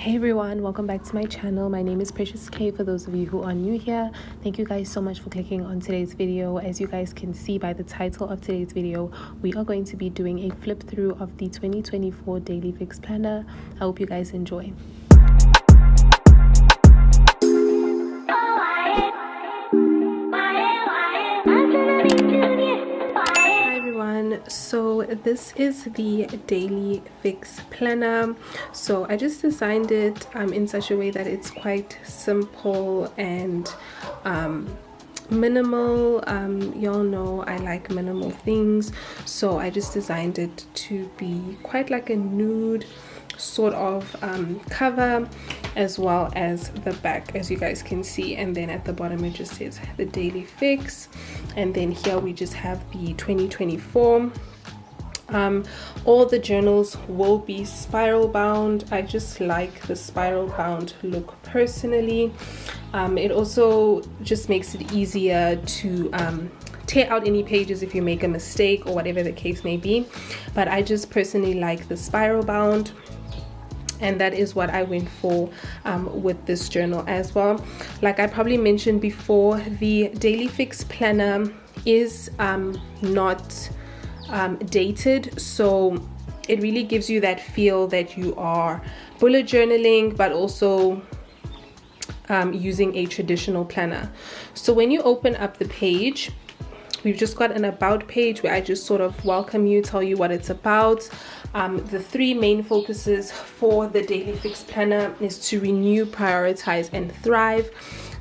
Hey everyone, welcome back to my channel. My name is preciouskif for those of you who are new here. Thank you guys so much for clicking on today's video. As you guys can see by the title of today's video, we are going to be doing a flip through of the 2024 Daily Fix Planner. I hope you guys enjoy. So this is the Daily Fix Planner. So I just designed it in such a way that it's quite simple and minimal. Y'all know I like minimal things, so I just designed it to be quite like a nude sort of cover, as well as the back, as you guys can see. And then at the bottom it just says the Daily Fix, and then here we just have the 2024. All the journals will be spiral bound. I just like the spiral bound look personally. It also just makes it easier to tear out any pages if you make a mistake or whatever the case may be, but I just personally like the spiral bound, and that is what I went for with this journal as well. Like I probably mentioned before, the Daily Fix Planner is not dated, so it really gives you that feel that you are bullet journaling but also using a traditional planner. So when you open up the page, we've just got an about page where I just sort of welcome you, tell you what it's about. The three main focuses for the Daily Fix Planner is to renew, prioritize, and thrive.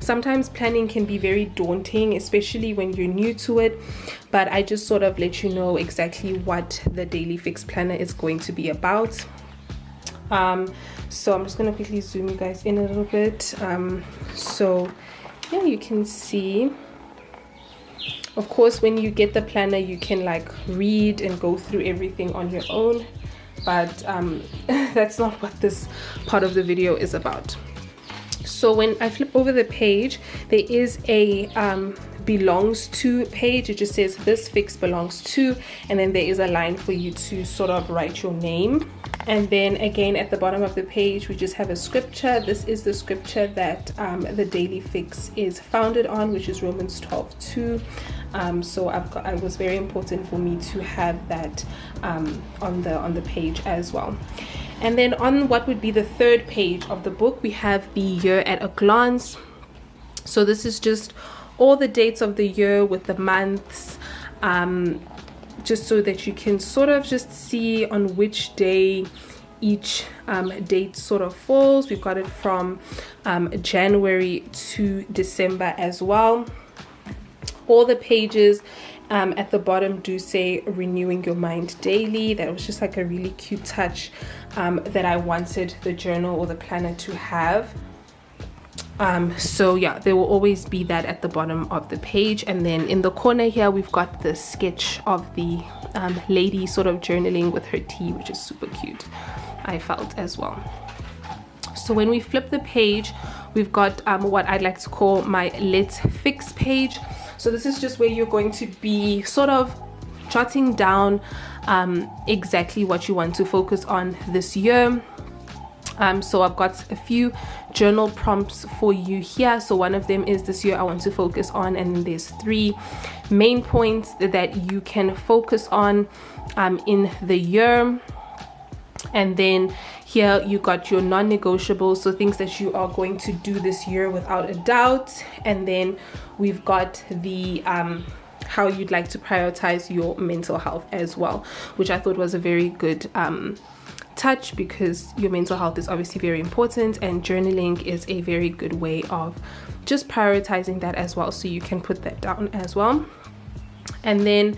Sometimes planning can be very daunting, especially when you're new to it, but I just sort of let you know exactly what the Daily Fix Planner is going to be about. So I'm just going to quickly zoom you guys in a little bit. So yeah, you can see. Of course, when you get the planner, you can like read and go through everything on your own, but that's not what this part of the video is about. So when I flip over the page, there is a belongs to page. It just says this fix belongs to, and then there is a line for you to sort of write your name. And then again at the bottom of the page we just have a scripture. This is the scripture that the Daily Fix is founded on, which is Romans 12:2. So it was very important for me to have that on the page as well. And then on what would be the third page of the book, we have the year at a glance. So this is just all the dates of the year with the months, just so that you can sort of just see on which day each date sort of falls. We've got it from January to December as well. All the pages at the bottom do say renewing your mind daily. That was just like a really cute touch that I wanted the journal or the planner to have. So yeah, there will always be that at the bottom of the page. And then in the corner here we've got the sketch of the lady sort of journaling with her tea, which is super cute, I felt as well. So when we flip the page, we've got what I'd like to call my Let's Fix page. So this is just where you're going to be sort of jotting down exactly what you want to focus on this year. So I've got a few journal prompts for you here. So one of them is this year I want to focus on, and then there's three main points that you can focus on in the year. And then here you got your non-negotiables, so things that you are going to do this year without a doubt. And then we've got the how you'd like to prioritize your mental health as well, which I thought was a very good touch, because your mental health is obviously very important, and journaling is a very good way of just prioritizing that as well. So you can put that down as well. And then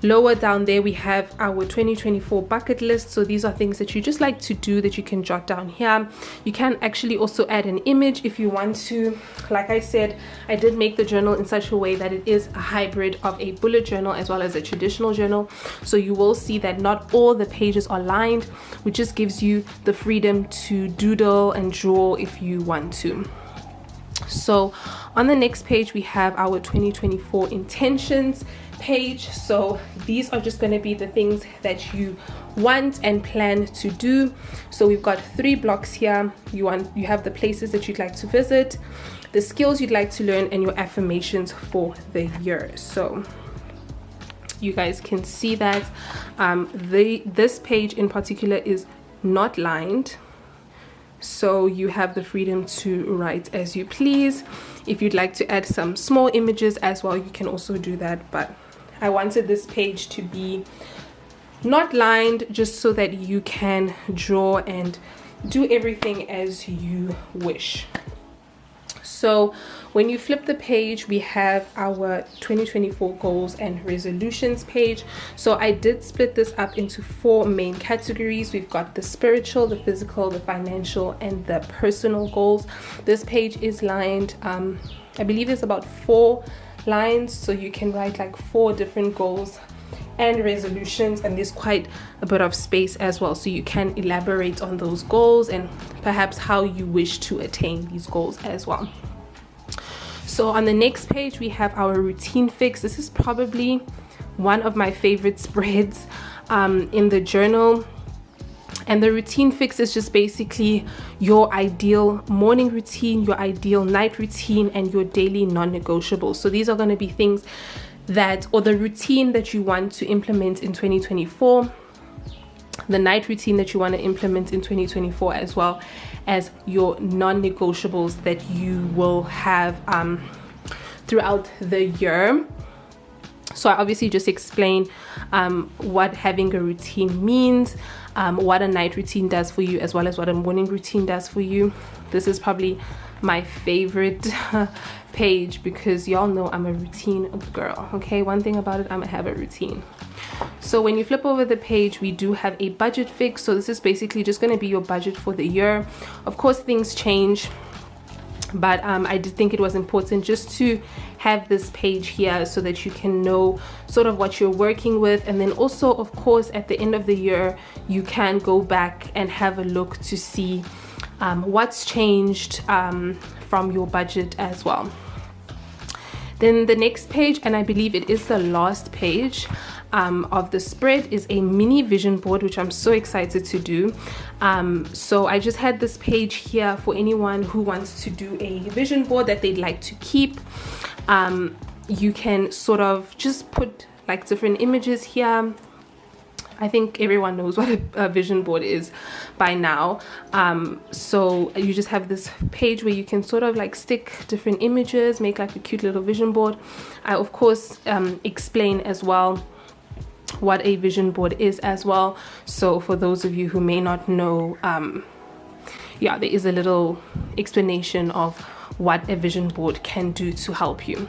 lower down there we have our 2024 bucket list. So these are things that you just like to do that you can jot down here. You can actually also add an image if you want to. Like I said, I did make the journal in such a way that it is a hybrid of a bullet journal as well as a traditional journal. So you will see that not all the pages are lined, which just gives you the freedom to doodle and draw if you want to. So on the next page we have our 2024 intentions. page. So these are just going to be the things that you want and plan to do. So we've got 3 blocks here. You have the places that you'd like to visit, the skills you'd like to learn, and your affirmations for the year. So you guys can see that this page in particular is not lined, so you have the freedom to write as you please. If you'd like to add some small images as well, you can also do that, but I wanted this page to be not lined just so that you can draw and do everything as you wish. So when you flip the page, we have our 2024 goals and resolutions page. So I did split this up into 4 main categories. We've got the spiritual, the physical, the financial, and the personal goals. This page is lined, I believe there's about 4 lines, so you can write like 4 different goals and resolutions, and there's quite a bit of space as well, so you can elaborate on those goals and perhaps how you wish to attain these goals as well. So on the next page, we have our routine fix. This is probably one of my favorite spreads in the journal. And the routine fix is just basically your ideal morning routine, your ideal night routine, and your daily non-negotiables. So these are going to be things that, or the routine that you want to implement in 2024, the night routine that you want to implement in 2024, as well as your non-negotiables that you will have throughout the year. So I obviously just explain what having a routine means, what a night routine does for you, as well as what a morning routine does for you. This is probably my favorite page because y'all know I'm a routine girl. Okay, one thing about it, I'm gonna have a routine. So when you flip over the page, we do have a budget fix. So this is basically just going to be your budget for the year. Of course, things change, but I did think it was important just to have this page here so that you can know sort of what you're working with. And then also, of course, at the end of the year, you can go back and have a look to see what's changed from your budget as well. Then the next page, and I believe it is the last page of the spread, is a mini vision board, which I'm so excited to do. So I just had this page here for anyone who wants to do a vision board that they'd like to keep. You can sort of just put like different images here. I think everyone knows what a vision board is by now. So you just have this page where you can sort of like stick different images, make like a cute little vision board. I of course explain as well what a vision board is as well. So for those of you who may not know, yeah, there is a little explanation of what a vision board can do to help you.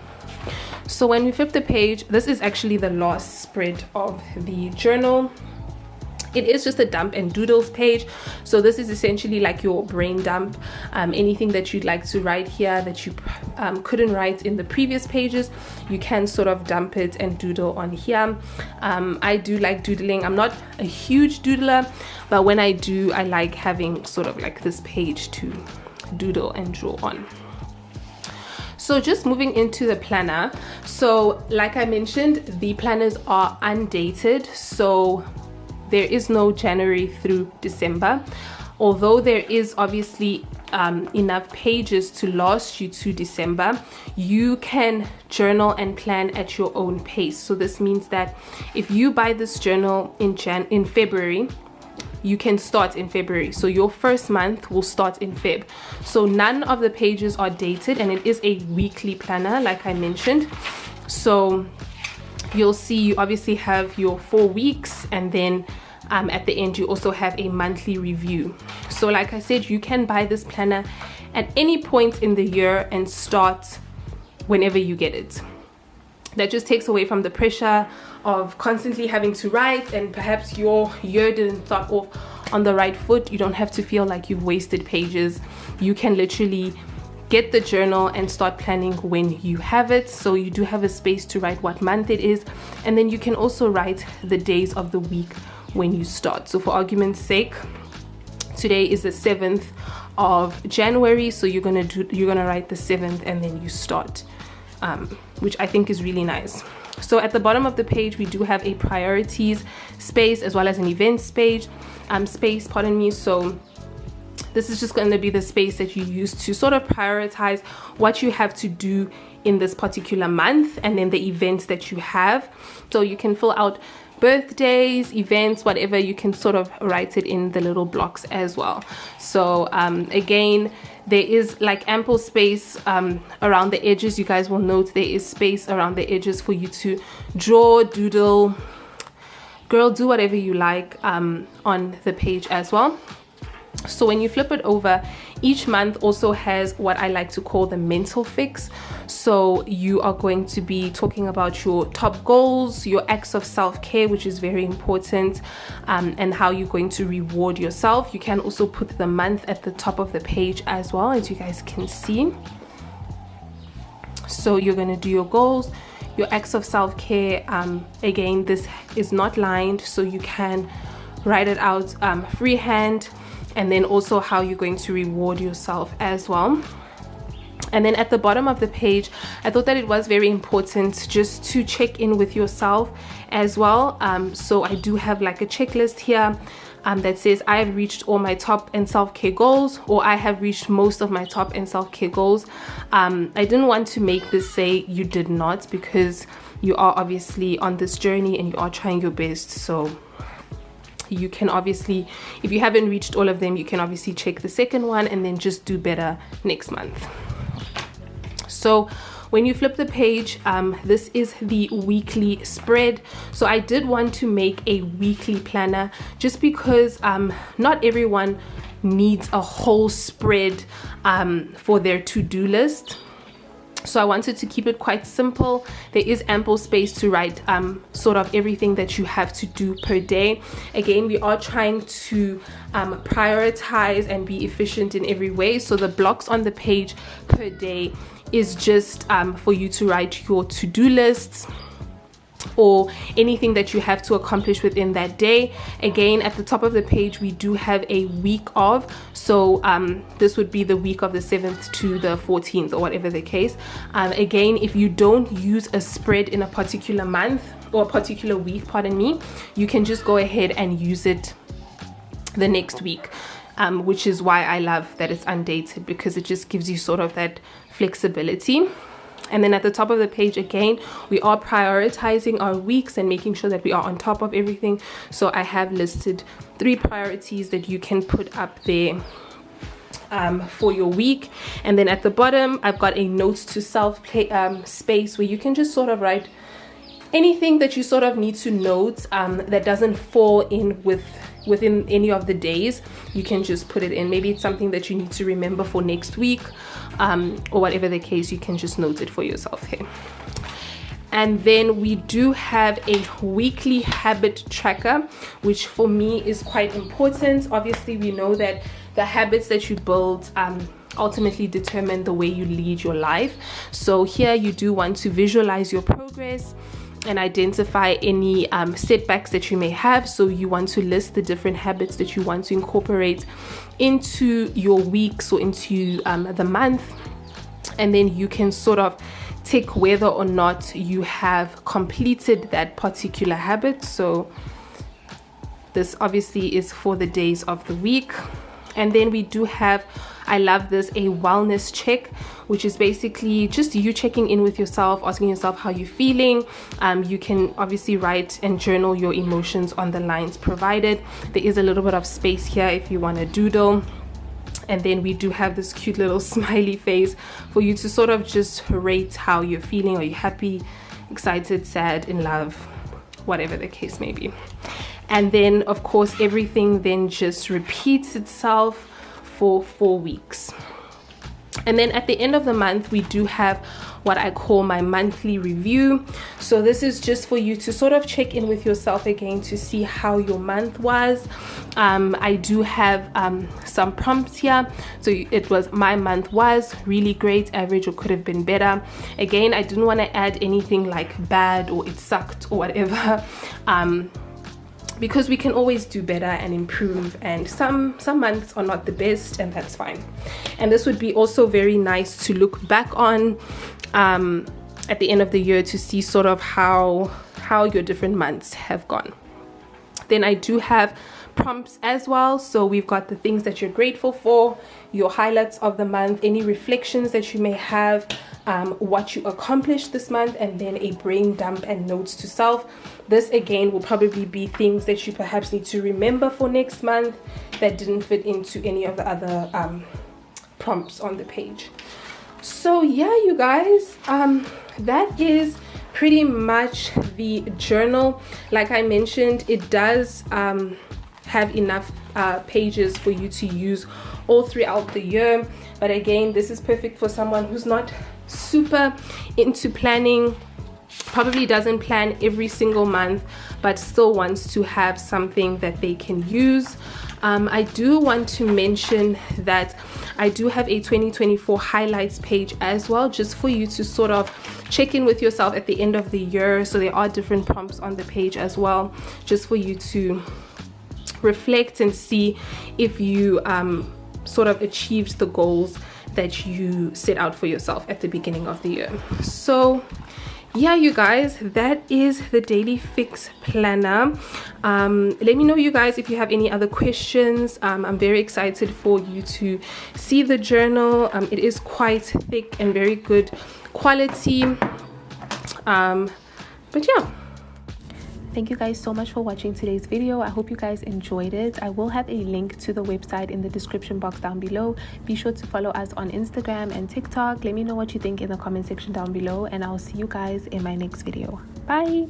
So when we flip the page, this is actually the last spread of the journal. It is just a dump and doodles page. So this is essentially like your brain dump. Anything that you'd like to write here that you couldn't write in the previous pages, you can sort of dump it and doodle on here. I do like doodling. I'm not a huge doodler, but when I do, I like having sort of like this page to doodle and draw on. So just moving into the planner. So like I mentioned, the planners are undated. So there is no January through December. Although there is obviously enough pages to last you to December, you can journal and plan at your own pace. So this means that if you buy this journal in February, you can start in February. So your first month will start in Feb. So none of the pages are dated, and it is a weekly planner like I mentioned. So you'll see you obviously have your 4 weeks, and then at the end you also have a monthly review. So like I said, you can buy this planner at any point in the year and start whenever you get it. That just takes away from the pressure of constantly having to write, and perhaps your year didn't start off on the right foot. You don't have to feel like you've wasted pages. You can literally get the journal and start planning when you have it. So you do have a space to write what month it is, and then you can also write the days of the week when you start. So for argument's sake, today is the 7th of January, so you're gonna write the 7th and then you start, which I think is really nice. So at the bottom of the page, we do have a priorities space as well as an events page, pardon me. So this is just going to be the space that you use to sort of prioritize what you have to do in this particular month, and then the events that you have. So you can fill out birthdays, events, whatever. You can sort of write it in the little blocks as well. So again, there is like ample space around the edges. You guys will note there is space around the edges for you to draw, doodle, girl, do whatever you like on the page as well. So when you flip it over, each month also has what I like to call the mental fix. So you are going to be talking about your top goals, your acts of self-care, which is very important, and how you're going to reward yourself. You can also put the month at the top of the page as well, as you guys can see. So you're going to do your goals, your acts of self-care. Again, this is not lined, so you can write it out freehand. And then also how you're going to reward yourself as well. And then at the bottom of the page, I thought that it was very important just to check in with yourself as well. So I do have like a checklist here that says I have reached all my top and self-care goals, or I have reached most of my top and self-care goals. I didn't want to make this say you did not, because you are obviously on this journey and you are trying your best. So you can obviously, if you haven't reached all of them, you can obviously check the second one and then just do better next month. So when you flip the page, this is the weekly spread. So I did want to make a weekly planner just because not everyone needs a whole spread for their to-do list. So I wanted to keep it quite simple. There is ample space to write sort of everything that you have to do per day. Again, we are trying to prioritize and be efficient in every way. So the blocks on the page per day is just for you to write your to-do lists or anything that you have to accomplish within that day. Again, at the top of the page, we do have a week of, so this would be the week of the 7th to the 14th, or whatever the case. Again, if you don't use a spread in a particular month or a particular week, pardon me, you can just go ahead and use it the next week, which is why I love that it's undated, because it just gives you sort of that flexibility. And then at the top of the page, again, we are prioritizing our weeks and making sure that we are on top of everything. So I have listed 3 priorities that you can put up there for your week. And then at the bottom, I've got a notes to self space where you can just sort of write anything that you sort of need to note that doesn't fall in within any of the days. You can just put it in. Maybe it's something that you need to remember for next week, or whatever the case, you can just note it for yourself here. And then we do have a weekly habit tracker, which for me is quite important. Obviously, we know that the habits that you build ultimately determine the way you lead your life. So here you do want to visualize your progress and identify any setbacks that you may have. So you want to list the different habits that you want to incorporate into your weeks or into the month, and then you can sort of tick whether or not you have completed that particular habit. So this obviously is for the days of the week. And then we do have, I love this, a wellness check, which is basically just you checking in with yourself, asking yourself how you're feeling. You can obviously write and journal your emotions on the lines provided. There is a little bit of space here if you want to doodle. And then we do have this cute little smiley face for you to sort of just rate how you're feeling. Are you happy, excited, sad, in love, whatever the case may be. And then of course everything then just repeats itself for 4 weeks. And then at the end of the month, we do have what I call my monthly review. So this is just for you to sort of check in with yourself again to see how your month was. I do have some prompts here. So it was, my month was really great, average, or could have been better. Again, I didn't want to add anything like bad or it sucked or whatever. Because we can always do better and improve, and some months are not the best, and that's fine. And this would be also very nice to look back on at the end of the year to see sort of how your different months have gone. Then I do have prompts as well. So we've got the things that you're grateful for, your highlights of the month, any reflections that you may have, what you accomplished this month, and then a brain dump and notes to self. This again will probably be things that you perhaps need to remember for next month that didn't fit into any of the other prompts on the page. So yeah, you guys, that is pretty much the journal. Like I mentioned, it does have enough pages for you to use all throughout the year, but again, this is perfect for someone who's not super into planning, probably doesn't plan every single month, but still wants to have something that they can use. I do want to mention that I do have a 2024 highlights page as well, just for you to sort of check in with yourself at the end of the year. So there are different prompts on the page as well, just for you to reflect and see if you sort of achieved the goals that you set out for yourself at the beginning of the year. So yeah, you guys, that is the daily fix planner. Let me know, you guys, if you have any other questions. I'm very excited for you to see the journal. It is quite thick and very good quality, but yeah. Thank you guys so much for watching today's video. I hope you guys enjoyed it. I will have a link to the website in the description box down below. Be sure to follow us on Instagram and TikTok. Let me know what you think in the comment section down below, and I'll see you guys in my next video. Bye.